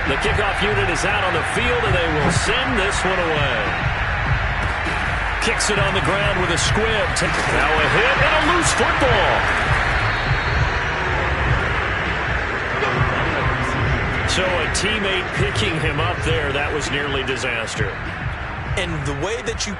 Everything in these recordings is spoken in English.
The kickoff unit is out on the field, and they will send this one away. Kicks it on the ground with a squib. Now a hit and a loose football. So a teammate picking him up there, that was nearly disaster. And the way that you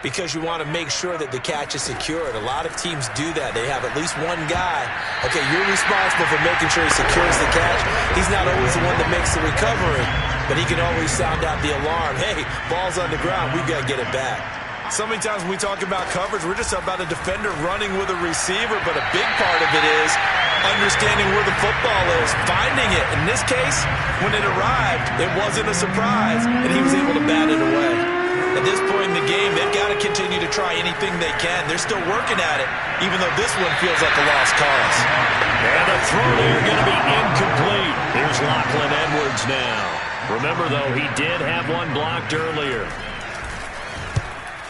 because you want to make sure that the catch is secured. A lot of teams do that. They have at least one guy. Okay, you're responsible for making sure he secures the catch. He's not always the one that makes the recovery, but he can always sound out the alarm. Hey, ball's on the ground. We've got to get it back. So many times when we talk about coverage, we're just about a defender running with a receiver, but a big part of it is understanding where the football is, finding it. In this case, when it arrived, it wasn't a surprise, and he was able to bat it away. At this point in the game, they've got to continue to try anything they can. They're still working at it, even though this one feels like a lost cause. And the throw there going to be incomplete. Here's Lachlan Edwards now. Remember, though, he did have one blocked earlier.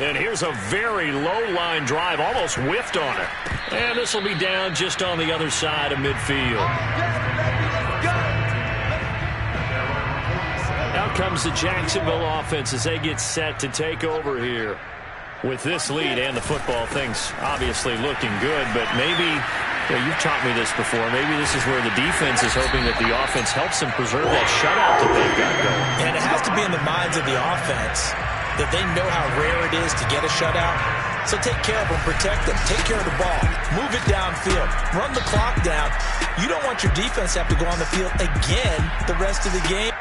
And here's a very low-line drive, almost whiffed on it. And this will be down just on the other side of midfield. Out comes the Jacksonville offense as they get set to take over here. With this lead and the football, things obviously looking good, but maybe, you've taught me this before, maybe this is where the defense is hoping that the offense helps them preserve that shutout that they've got going. And it has to be in the minds of the offense that they know how rare it is to get a shutout. So take care of them, protect them, take care of the ball, move it downfield, run the clock down. You don't want your defense to have to go on the field again the rest of the game.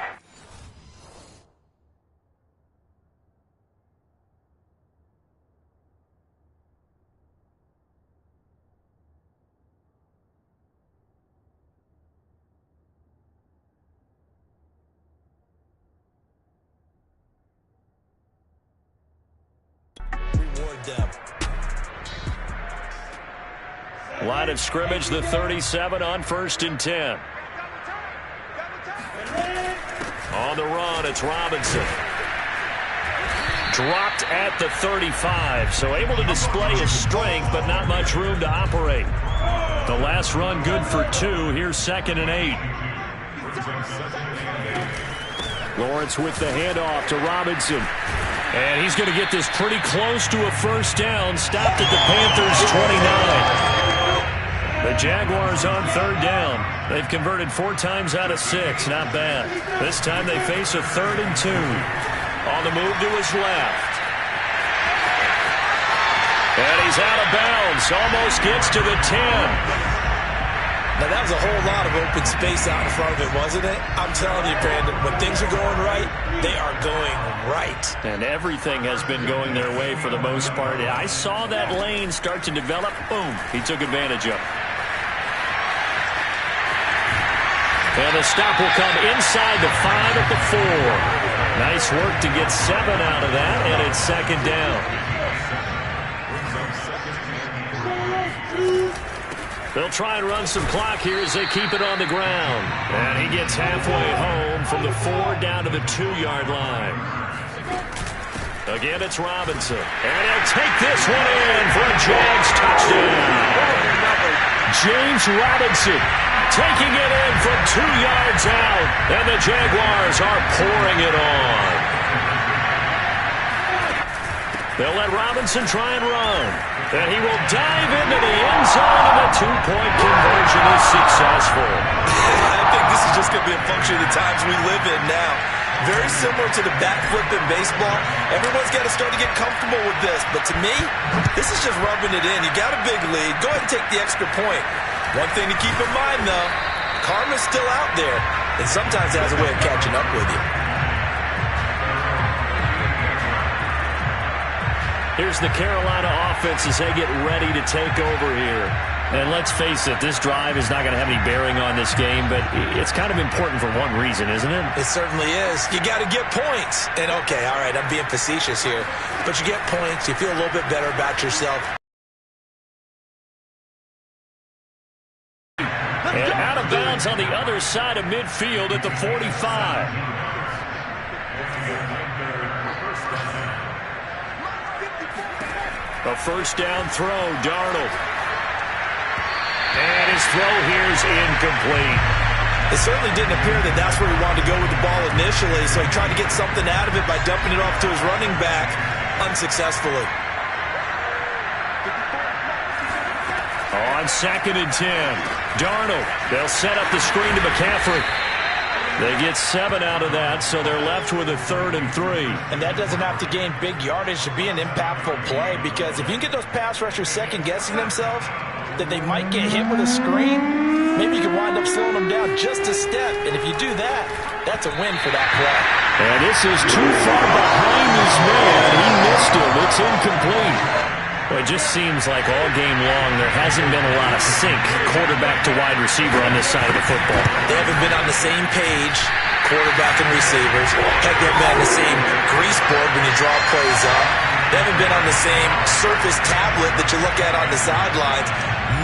Them. Line of scrimmage, the 37 on 1st and 10. On the run, it's Robinson. Dropped at the 35, so able to display his strength, but not much room to operate. The last run good for 2. Here's 2nd and 8. Lawrence with the handoff to Robinson. And he's going to get this pretty close to a first down. Stopped at the Panthers' 29. The Jaguars on 3rd down. They've converted 4 times out of 6. Not bad. This time they face a 3rd and 2. On the move to his left. And he's out of bounds. Almost gets to the 10. Now, that was a whole lot of open space out in front of it, wasn't it? I'm telling you, Brandon, when things are going right, they are going right. And everything has been going their way for the most part. I saw that lane start to develop. Boom. He took advantage of it. And the stop will come inside the 5 at the 4. Nice work to get 7 out of that, and it's 2nd down. They'll try and run some clock here as they keep it on the ground. And he gets halfway home from the 4 down to the 2-yard line. Again, it's Robinson. And he'll take this one in for a Jags touchdown. James Robinson taking it in from 2 yards out. And the Jaguars are pouring it on. They'll let Robinson try and run. And he will dive into the end zone, and the 2-point conversion is successful. I think this is just going to be a function of the times we live in now. Very similar to the bat flip in baseball. Everyone's got to start to get comfortable with this. But to me, this is just rubbing it in. You got a big lead. Go ahead and take the extra point. One thing to keep in mind, though, karma's still out there, and sometimes it has a way of catching up with you. Here's the Carolina offense as they get ready to take over here. And let's face it, this drive is not going to have any bearing on this game, but it's kind of important for one reason, isn't it? It certainly is. You got to get points. And, okay, all right, I'm being facetious here. But you get points. You feel a little bit better about yourself. And out of bounds on the other side of midfield at the 45. A first down throw, Darnold. And And his throw here is incomplete. It certainly didn't appear that that's where he wanted to go with the ball initially, so he tried to get something out of it by dumping it off to his running back unsuccessfully. On 2nd and 10, Darnold. They'll set up the screen to McCaffrey. They get 7 out of that, so they're left with a 3rd and 3. And that doesn't have to gain big yardage to be an impactful play, because if you can get those pass rushers second-guessing themselves, that they might get hit with a screen, maybe you can wind up slowing them down just a step. And if you do that, that's a win for that play. And this is too far behind his man. He missed him. It's incomplete. Well, it just seems like all game long there hasn't been a lot of sync quarterback to wide receiver on this side of the football. They haven't been on the same page, quarterback and receivers. Heck, they haven't been on the same grease board when you draw plays up. They haven't been on the same surface tablet that you look at on the sidelines.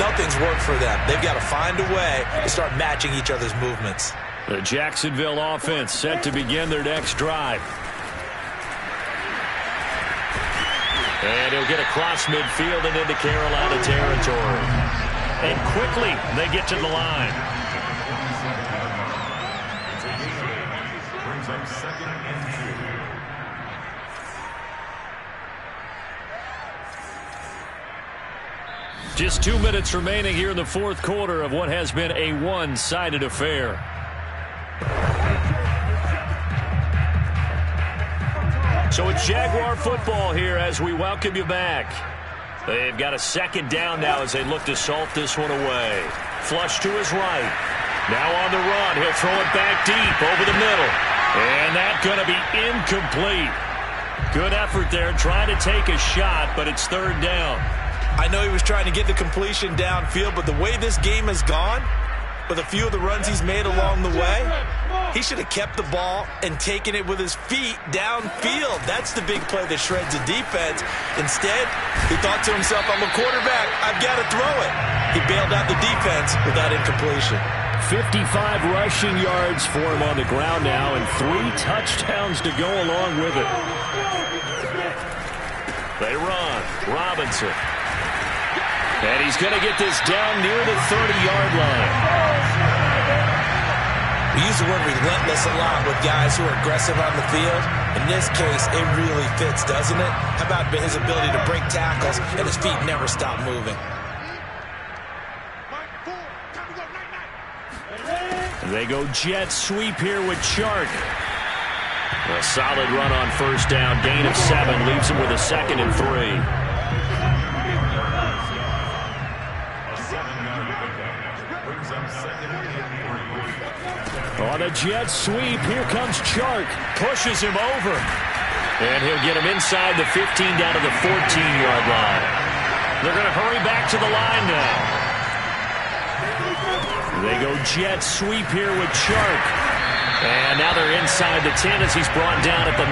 Nothing's worked for them. They've got to find a way to start matching each other's movements. The Jacksonville offense set to begin their next drive. And he'll get across midfield and into Carolina territory. And quickly, they get to the line. Brings up 2nd and 2. Just 2 minutes remaining here in the 4th quarter of what has been a one-sided affair. So it's Jaguar football here as we welcome you back. They've got a 2nd down now as they look to salt this one away. Flush to his right. Now on the run. He'll throw it back deep over the middle. And that's going to be incomplete. Good effort there trying to take a shot, but it's 3rd down. I know he was trying to get the completion downfield, but the way this game has gone, with a few of the runs he's made along the way, he should have kept the ball and taken it with his feet downfield. That's the big play that shreds the defense. Instead, he thought to himself, I'm a quarterback, I've got to throw it. He bailed out the defense with that incompletion. 55 rushing yards for him on the ground now, and 3 touchdowns to go along with it. They run. Robinson. And he's going to get this down near the 30-yard line. We use the word relentless a lot with guys who are aggressive on the field. In this case, it really fits, doesn't it? How about his ability to break tackles and his feet never stop moving? They go jet sweep here with Chark. A solid run on 1st down. Gain of 7 leaves him with a 2nd and 3. On a jet sweep, here comes Chark. Pushes him over. And he'll get him inside the 15 down to the 14-yard line. They're going to hurry back to the line now. They go jet sweep here with Chark. And now they're inside the 10 as he's brought down at the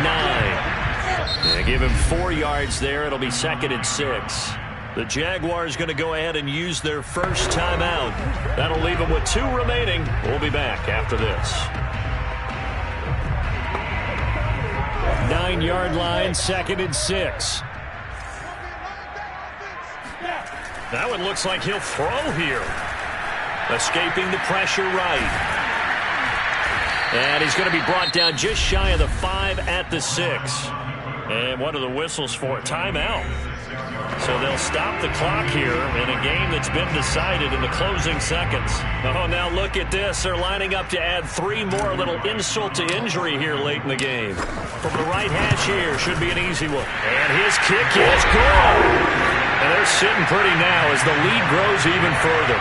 9. They give him 4 yards there. It'll be 2nd and 6. The Jaguars going to go ahead and use their first timeout. That'll leave them with 2 remaining. We'll be back after this. 9-yard line, 2nd and 6. That one looks like he'll throw here. Escaping the pressure right. And he's going to be brought down just shy of the 5 at the 6. And what are the whistles for? Timeout. So they'll stop the clock here in a game that's been decided in the closing seconds. Oh, now look at this. They're lining up to add 3 more. Little insult to injury here late in the game. From the right hash here, should be an easy one. And his kick is good. And they're sitting pretty now as the lead grows even further.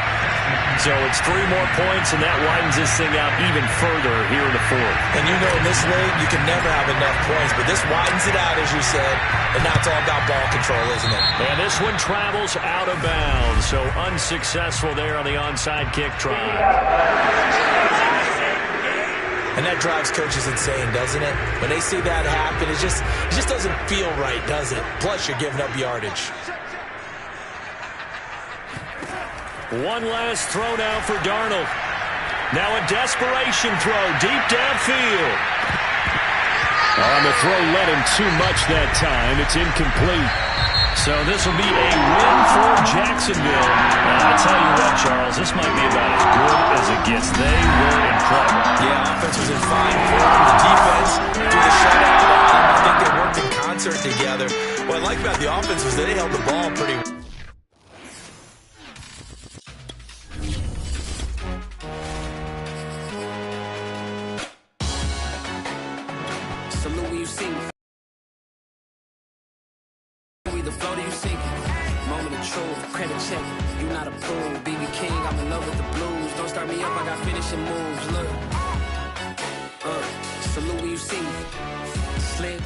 So it's 3 more points, and that widens this thing out even further here in the 4th. And you know in this league, you can never have enough points, but this widens it out, as you said, and now it's all about ball control, isn't it? And this one travels out of bounds, so unsuccessful there on the onside kick try. And that drives coaches insane, doesn't it? When they see that happen, it just doesn't feel right, does it? Plus, you're giving up yardage. One last throw now for Darnold. Now a desperation throw deep downfield. On the throw, led him too much that time. It's incomplete. So this will be a win for Jacksonville. I tell you what, Charles, this might be about as good as it gets. They were incredible. Yeah, offense was in fine form. The defense through the shutout. I think they worked in concert together. What I like about the offense was they held the ball pretty well. The flow that you sink. Moment of truth, credit check. You not approved. BB King, I'm in love with the blues. Don't start me up, I got finishing moves. Look. Salute when you see me. Slid.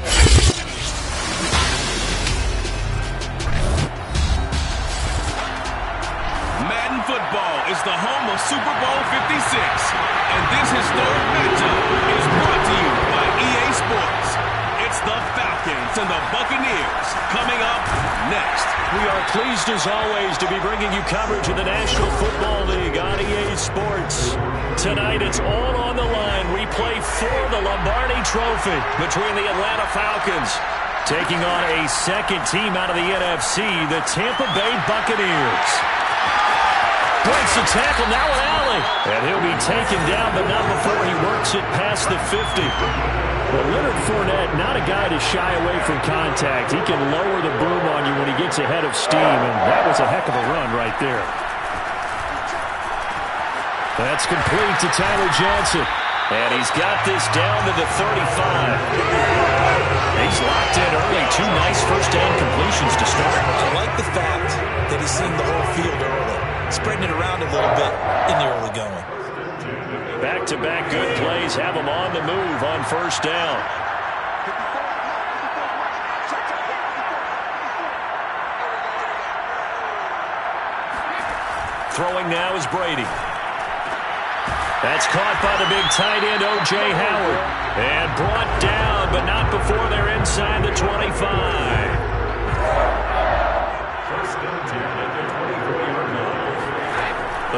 Madden football is the home of Super Bowl 56. And this historic matchup is brought to you by EA Sports. It's the Falcons and the Buccaneers coming up next. We are pleased as always to be bringing you coverage of the National Football League on EA Sports. Tonight it's all on the line. We play for the Lombardi Trophy between the Atlanta Falcons taking on a second team out of the NFC, the Tampa Bay Buccaneers. Breaks the tackle, now an alley. And he'll be taken down, but not before he works it past the 50. Well, Leonard Fournette, not a guy to shy away from contact. He can lower the boom on you when he gets ahead of steam, and that was a heck of a run right there. That's complete to Tyler Johnson. And he's got this down to the 35. He's locked in early. Two nice first-down completions to start. I like the fact that he's seeing the whole field early, spreading it around a little bit in the early going. Back-to-back good plays have him on the move on first down. Throwing now is Brady. That's caught by the big tight end, O.J. Howard. And brought down, but not before they're inside the 25.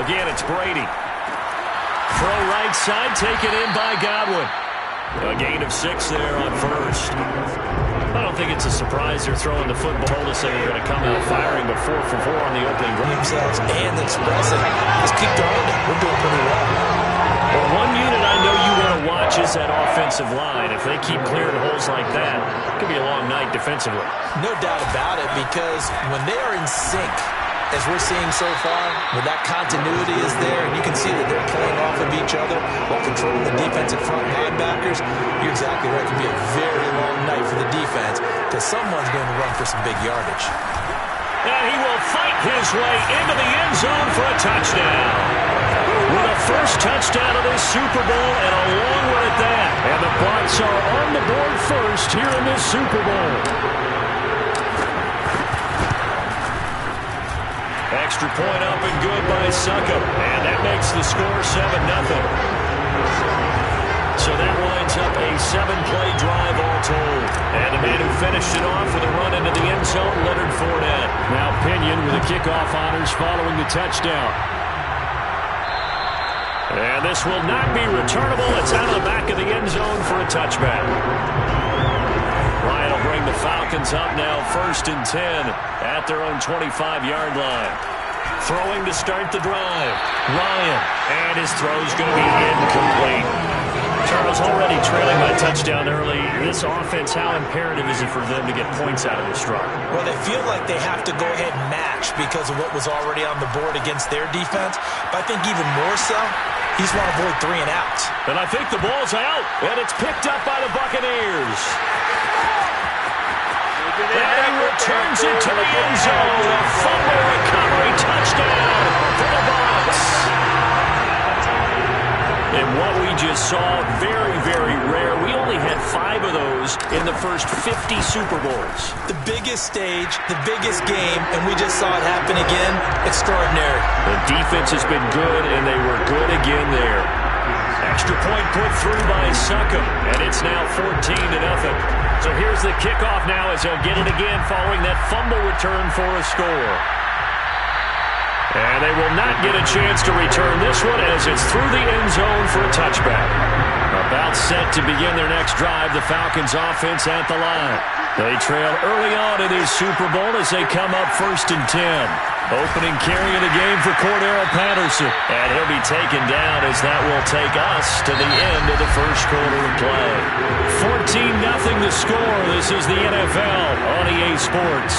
Again, it's Brady. Throw right side, taken in by Godwin. A gain of 6 there on first. I don't think it's a surprise they're throwing the football to say they're going to come out firing, but 4 for 4 on the opening drive. Themselves and expressing. Just keep throwing it. We're doing pretty well. Well, one unit I know you want to watch is that offensive line. If they keep clearing holes like that, it could be a long night defensively. No doubt about it, because when they are in sync, as we're seeing so far, where that continuity is there, and you can see that they're playing off of each other while controlling the defensive front linebackers, you're exactly right. It could be a very long night for the defense because someone's going to run for some big yardage. And he will fight his way into the end zone for a touchdown. With a first touchdown of this Super Bowl and a long one at that. And the Bucs are on the board first here in this Super Bowl. Extra point up and good by Suckup. And that makes the score 7-0. So that winds up a 7-play drive all told. And the man who finished it off with a run into the end zone, Leonard Fournette. Now Pinion with the kickoff honors following the touchdown. And this will not be returnable. It's out of the back of the end zone for a touchback. Ryan will bring the Falcons up now 1st and 10 at their own 25-yard line. Throwing to start the drive. Ryan. And his throw's going to be incomplete. Charles already trailing by touchdown early. This offense, how imperative is it for them to get points out of this drive? Well, they feel like they have to go ahead and match because of what was already on the board against their defense. But I think even more so, he's want to avoid 3 and out. And I think the ball's out, and it's picked up by the Buccaneers. And he returns it to the end zone. A fumble recovery touchdown for the Bucs. And what we just saw, very, very rare. We only had 5 of those in the first 50 Super Bowls. The biggest stage, the biggest game, and we just saw it happen again. Extraordinary. The defense has been good, and they were good again there. Extra point put through by Suckup, and it's now 14-0. So here's the kickoff now as they'll get it again following that fumble return for a score. And they will not get a chance to return this one as it's through the end zone for a touchback. About set to begin their next drive, the Falcons offense at the line. They trail early on in this Super Bowl as they come up 1st and 10. Opening carry of the game for Cordero Patterson. And he'll be taken down as that will take us to the end of the first quarter of play. 14-0 the score. This is the NFL on EA Sports.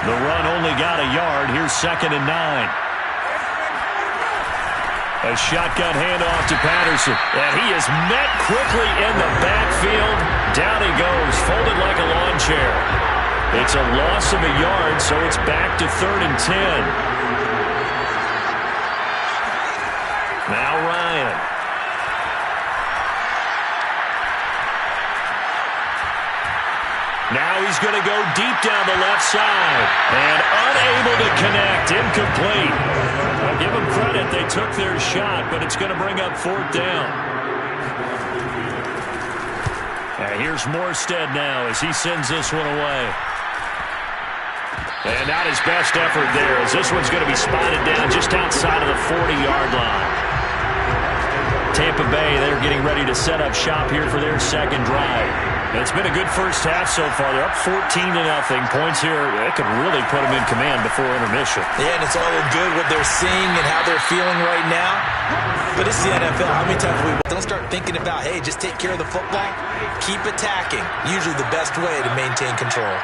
The run only got a yard. Here's 2nd and 9. A shotgun handoff to Patterson. And he is met quickly in the backfield. Down he goes, folded like a lawn chair. It's a loss of a yard, so it's back to 3rd and 10. Now Ryan. Now he's going to go deep down the left side. And unable to connect. Incomplete. I'll give them credit. They took their shot, but it's going to bring up 4th down. And here's Morstead now as he sends this one away. And not his best effort there as this one's going to be spotted down just outside of the 40-yard line. Tampa Bay, they're getting ready to set up shop here for their second drive. It's been a good first half so far. They're up 14-0. Points here, it could really put them in command before intermission. Yeah, and it's all good what they're seeing and how they're feeling right now. But it's the NFL. How many times don't start thinking about, hey, just take care of the football? Keep attacking. Usually the best way to maintain control.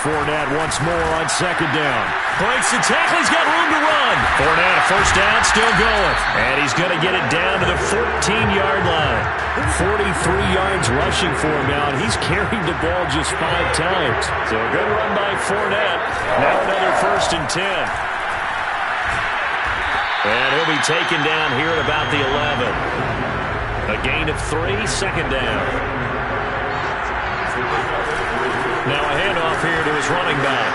Fournette once more on 2nd down. Breaks the tackle. He's got room to run. Fournette, 1st down, still going. And he's going to get it down to the 14-yard line. 43 yards rushing for him now, and he's carried the ball just 5 times. So a good run by Fournette. Now another 1st and 10. And he'll be taken down here at about the 11. A gain of 3, 2nd down. Now a handoff here to his running back.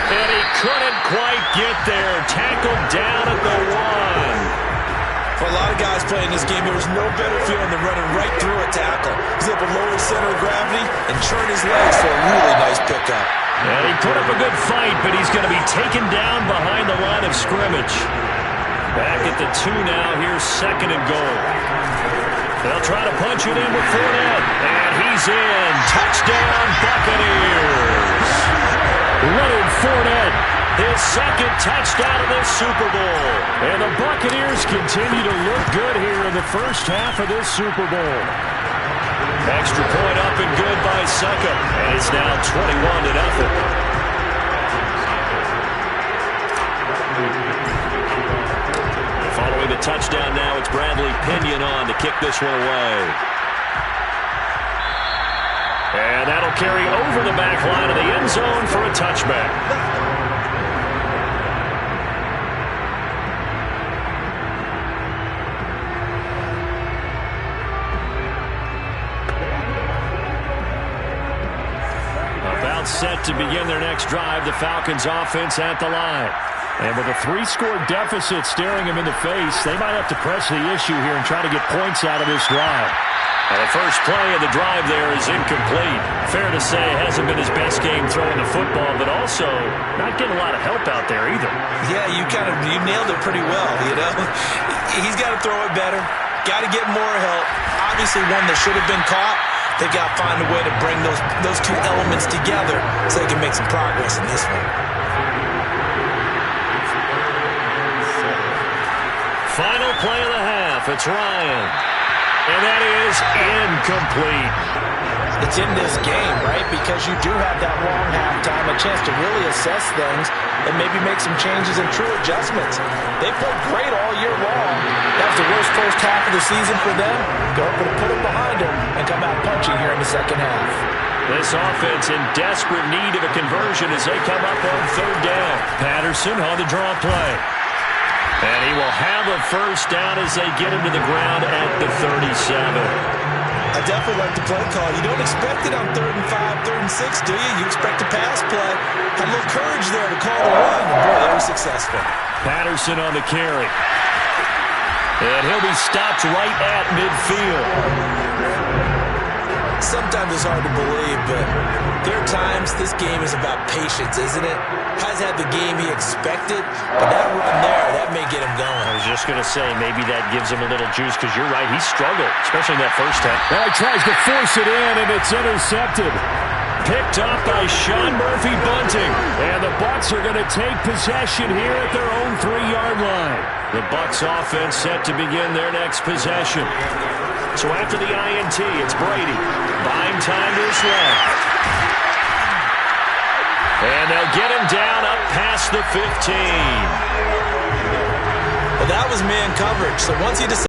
And he couldn't quite get there. Tackled down at the 1. For a lot of guys playing this game, there was no better feeling than running right through a tackle. He's able to lower his center of gravity and churn his legs for a really nice pickup. And he put up a good fight, but he's going to be taken down behind the line of scrimmage. Back at the 2 now. Here's 2nd and goal. They'll try to punch it in with Fournette. And he's in. Touchdown, Buccaneers. Leonard Fournette, his 2nd touchdown of this Super Bowl. And the Buccaneers continue to look good here in the first half of this Super Bowl. Extra point up and good by Succop. And it's now 21-0. Following the touchdown now, it's Bradley Pinion on to kick this one away. And that'll carry over the back line of the end zone for a touchback. About set to begin their next drive, the Falcons offense at the line. And with a 3-score deficit staring him in the face, they might have to press the issue here and try to get points out of this drive. Well, the first play of the drive there is incomplete. Fair to say, hasn't been his best game throwing the football, but also not getting a lot of help out there either. Yeah, you nailed it pretty well, you know. He's got to throw it better. Got to get more help. Obviously one that should have been caught. They've got to find a way to bring those two elements together so they can make some progress in this one. Final play of the half. It's Ryan. And that is incomplete. It's in this game, right? Because you do have that long halftime, a chance to really assess things and maybe make some changes and true adjustments. They played great all year long. That was the worst first half of the season for them. They're going to put it behind them and come out punching here in the second half. This offense in desperate need of a conversion as they come up on 3rd down. Patterson on the draw play. And he will have a first down as they get him to the ground at the 37. I definitely like the play call. You don't expect it on 3rd and 5, 3rd and 6, do you? You expect a pass play. Had a little courage there to call the run. Boy, they were successful. Patterson on the carry. And he'll be stopped right at midfield. Sometimes it's hard to believe, but there are times this game is about patience, isn't it? has had the game he expected, but that run there, that may get him going. I was just going to say, maybe that gives him a little juice, because you're right, he struggled, especially in that first half. Now he tries to force it in, and it's intercepted. Picked up by Sean Murphy-Bunting. And the Bucs are going to take possession here at their own 3-yard line. The Bucs offense set to begin their next possession. So after the INT, it's Brady. Buying time to his left. And they'll get him down up past the 15. Well, that was man coverage. So once he decides